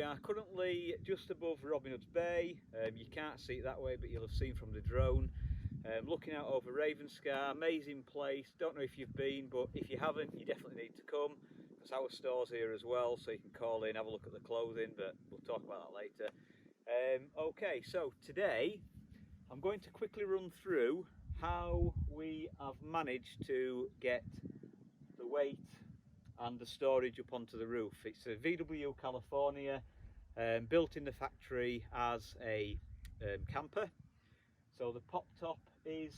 are currently just above Robin Hood's Bay. You can't see it that way, but you'll have seen from the drone. Looking out over Hinscha, amazing place. Don't know if you've been, but if you haven't, you definitely need to come, because our store's here as well, so you can call in, have a look at the clothing, but we'll talk about that later. Okay, so today I'm going to quickly run through how we have managed to get the weight and the storage up onto the roof. It's a VW California, built in the factory as a camper. So the pop top is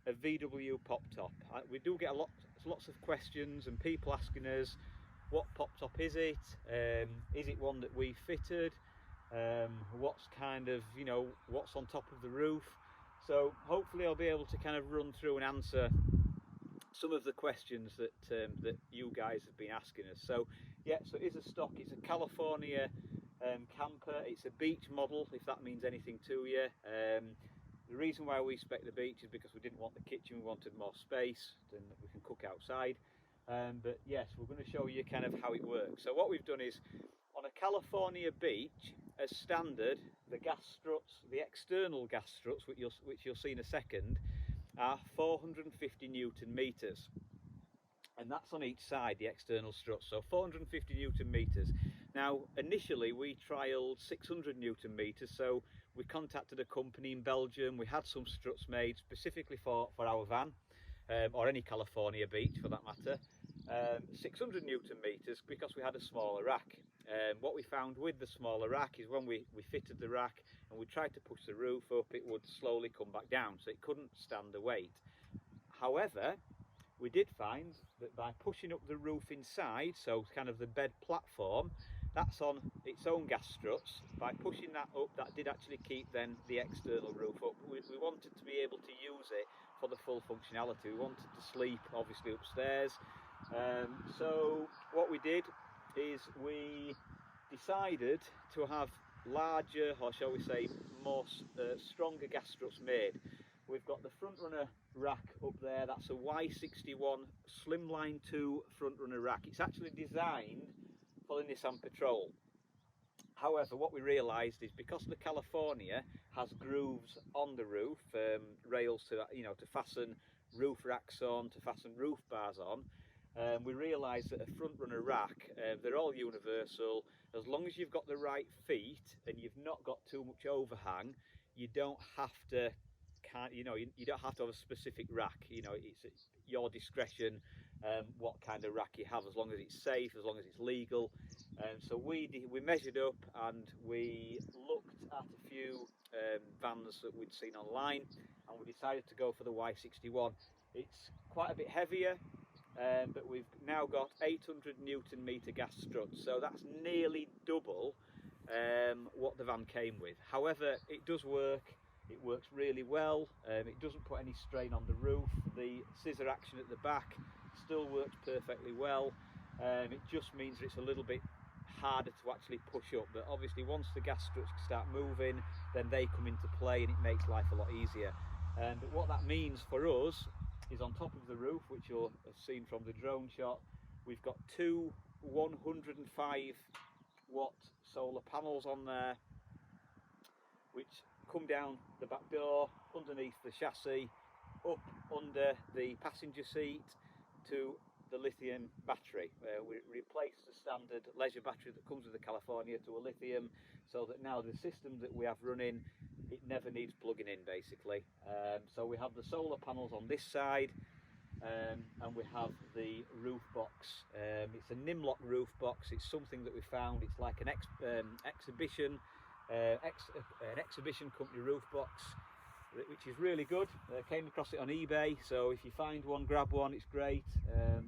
a VW pop top. We do get lots of questions and people asking us, what pop top is it? Is it one that we fitted? What's kind of, what's on top of the roof? So hopefully I'll be able to kind of run through and answer some of the questions that that you guys have been asking us. So yeah, so it is a stock. It's a California camper. It's a beach model, if that means anything to you. The reason why we spec the beach is because we didn't want the kitchen. We wanted more space and we can cook outside. But yes, we're going to show you kind of how it works. So what we've done is, on a California beach, as standard, the gas struts, the external gas struts, which you'll see in a second, are 450 Newton meters, and that's on each side, the external struts. So 450 Newton meters. Now initially we trialled 600 Newton meters, so we contacted a company in Belgium. We had some struts made specifically for our van, or any California beach for that matter. 600 Newton meters, because we had a smaller rack. What we found with the smaller rack is when we fitted the rack and we tried to push the roof up, it would slowly come back down, so it couldn't stand the weight. However, we did find that by pushing up the roof inside, so kind of the bed platform, that's on its own gas struts, by pushing that up, that did actually keep then the external roof up. We wanted to be able to use it for the full functionality. We wanted to sleep obviously upstairs. So what we did is we decided to have larger, or shall we say more stronger gas struts made. We've got the front runner rack up there. That's a Y61 Slimline 2 front runner rack. It's actually designed for the Nissan Patrol. However, what we realised is, because the California has grooves on the roof, rails to fasten roof racks on, to fasten roof bars on, we realised that a front runner rack, they're all universal. As long as you've got the right feet and you've not got too much overhang, you don't have to you don't have to have a specific rack. It's your discretion what kind of rack you have, as long as it's safe, as long as it's legal. So we measured up and we looked at a few vans that we'd seen online, and we decided to go for the Y61. It's quite a bit heavier, but we've now got 800 Newton meter gas struts, so that's nearly double what the van came with. However, it does work. It works really well. It doesn't put any strain on the roof. The scissor action at the back still works perfectly well. It just means that it's a little bit harder to actually push up, but obviously once the gas struts start moving, then they come into play and it makes life a lot easier. But what that means for us is, on top of the roof, which you'll have seen from the drone shot, we've got two 105 watt solar panels on there, which come down the back door, underneath the chassis, up under the passenger seat to the lithium battery. We replaced the standard leisure battery that comes with the California to a lithium, so that now the system that we have running, it never needs plugging in basically. So we have the solar panels on this side, and we have the roof box. It's a Nimlock roof box. It's something that we found. It's like an exhibition company roof box, which is really good. Came across it on eBay, so if you find one, grab one. It's great.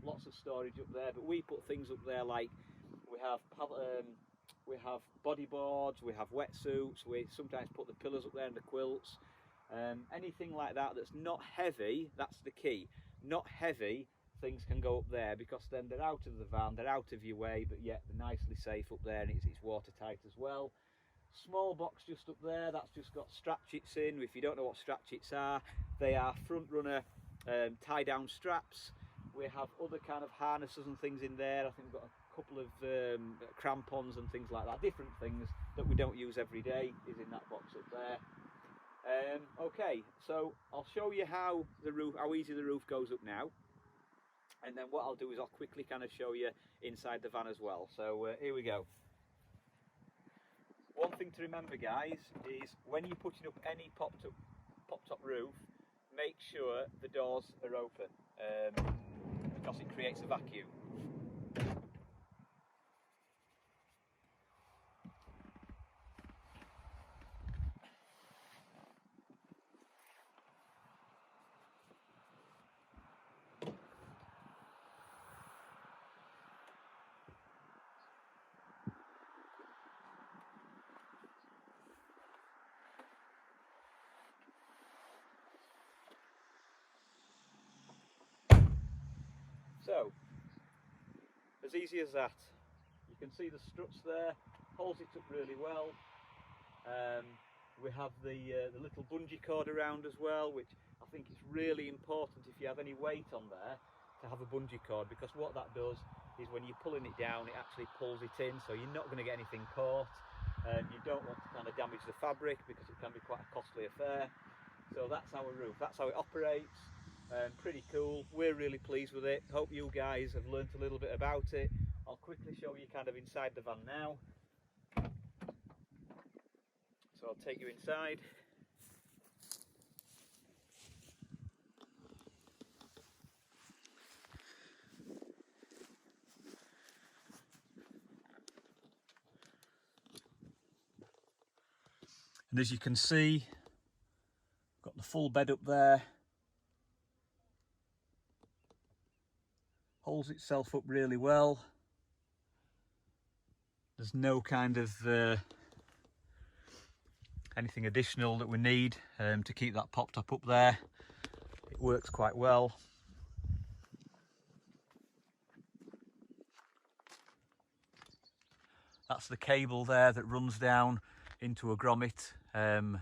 Lots of storage up there, but we put things up there like we have bodyboards, we have wetsuits, we sometimes put the pillows up there and the quilts. Anything like that that's not heavy, that's the key. Not heavy things can go up there, because then they're out of the van, they're out of your way, but yet they're nicely safe up there, and it's watertight as well. Small box just up there, that's just got strap chits in. If you don't know what strap chits are, they are front runner tie down straps. We have other kind of harnesses and things in there. I think we've got a couple of crampons and things like that, different things that we don't use every day is in that box up there. Okay, so I'll show you how easy the roof goes up now, and then what I'll do is I'll quickly kind of show you inside the van as well. So here we go. One thing to remember, guys, is when you're putting up any pop-top roof, make sure the doors are open, because it creates a vacuum. So, as easy as that. You can see the struts there, holds it up really well. We have the little bungee cord around as well, which I think is really important if you have any weight on there to have a bungee cord, because what that does is when you're pulling it down, it actually pulls it in, so you're not going to get anything caught, and you don't want to kind of damage the fabric because it can be quite a costly affair. So that's our roof, that's how it operates. Pretty cool, we're really pleased with it. Hope you guys have learnt a little bit about it. I'll quickly show you kind of inside the van now. So I'll take you inside. And as you can see, got the full bed up there. Holds itself up really well. There's no kind of anything additional that we need to keep that popped up there. It works quite well. That's the cable there that runs down into a grommet,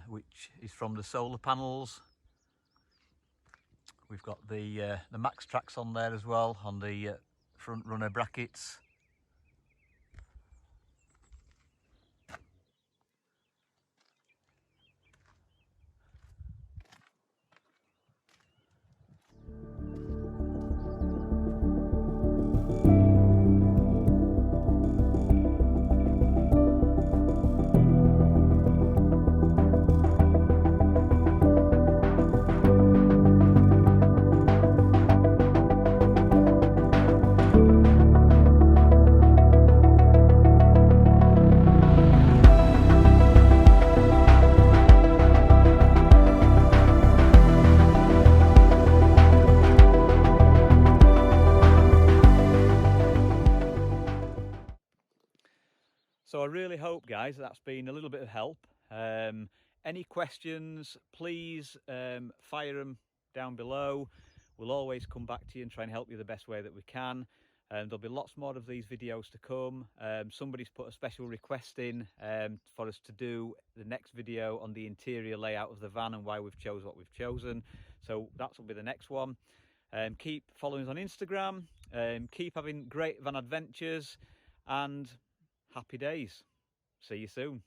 which is from the solar panels. We've got the max tracks on there as well, on the front runner brackets. So I really hope, guys, that's been a little bit of help. Any questions, please fire them down below. We'll always come back to you and try and help you the best way that we can. There'll be lots more of these videos to come. Somebody's put a special request in for us to do the next video on the interior layout of the van and why we've chosen what we've chosen. So that will be the next one. Keep following us on Instagram. Keep having great van adventures, and happy days. See you soon.